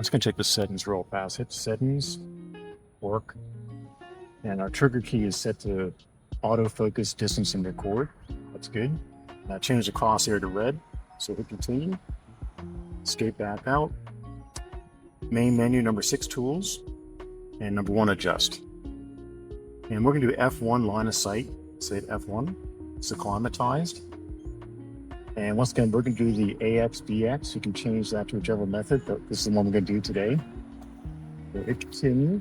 just gonna check the settings real fast. Hit settings, work, and our trigger key is set to autofocus, distance, and record. That's good. Now change the crosshair to red. So hit continue. Escape back out. Main menu, number 6 tools, and number 1 adjust. And we're gonna do F1 line of sight. Say F1. It's acclimatized. And once again, we're going to do the AX, BX. You can change that to whichever method, but this is the one we're going to do today. So hit continue.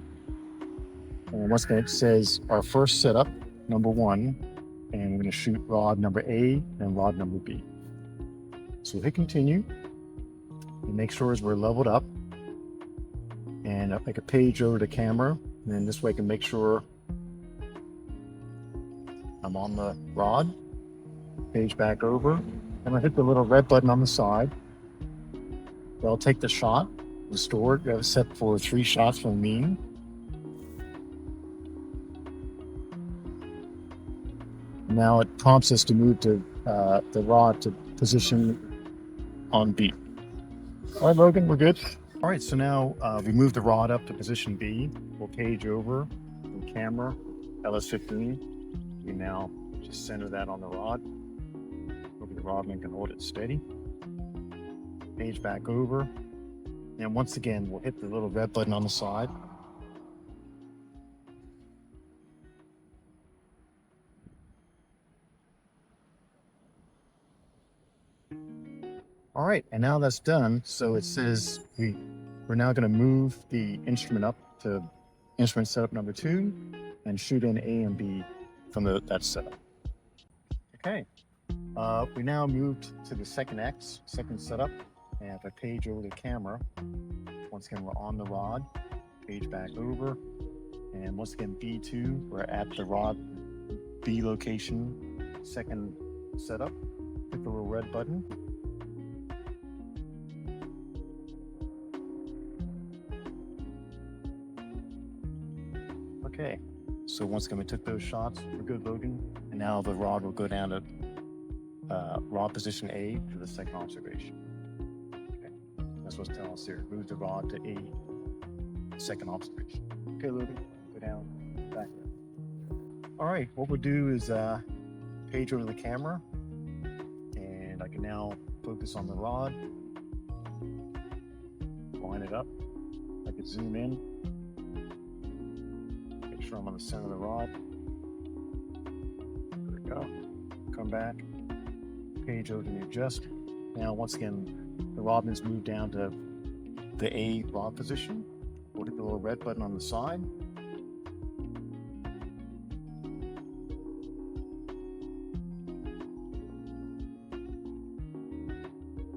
And once again, it says our first setup, number 1, and we're going to shoot rod number A and rod number B. So hit continue. And make sure as we're leveled up. And I'll make a page over to camera. And then this way I can make sure I'm on the rod. Page back over. I'm gonna hit the little red button on the side. I'll take the shot, restore it. We have it set for 3 shots from mean. Now it prompts us to move to the rod to position on B. All right, Logan, we're good. All right, so now we move the rod up to position B. We'll page over from camera, LS15. We now just center that on the rod. The rod link and hold it steady. Page back over. And once again, we'll hit the little red button on the side. All right, and now that's done. So it says we're now going to move the instrument up to instrument setup number 2 and shoot in A and B from that setup. Okay. We now moved to the second setup, and if I page over the camera, once again we're on the rod, page back over, and once again B2, we're at the rod B location, second setup, hit the little red button. Okay, so once again we took those shots, we're good, Logan, and now the rod will go down to rod position A for the second observation. Okay, that's what's telling us here. Move the rod to A, second observation. Okay, Logan, go down, back there. All right, what we'll do is page over the camera, and I can now focus on the rod, line it up. I can zoom in, make sure I'm on the center of the rod. There we go. Come back. Page over to the adjust. Now once again the rod has moved down to the A rod position. We'll hit the little red button on the side.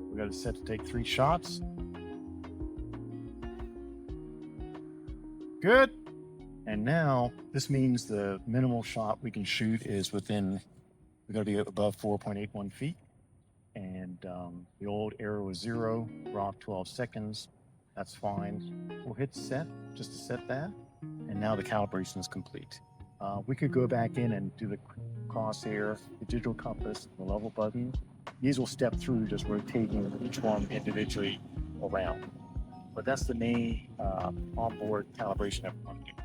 We got it set to take 3 shots. Good. And now this means the minimal shot we can shoot is within, we're going to be above 4.81 feet. And the old arrow was 0, rock 12 seconds. That's fine. We'll hit set just to set that. And now the calibration is complete. We could go back in and do the crosshair, the digital compass, the level button. These will step through just rotating each one individually around. But that's the main onboard calibration that we want to do.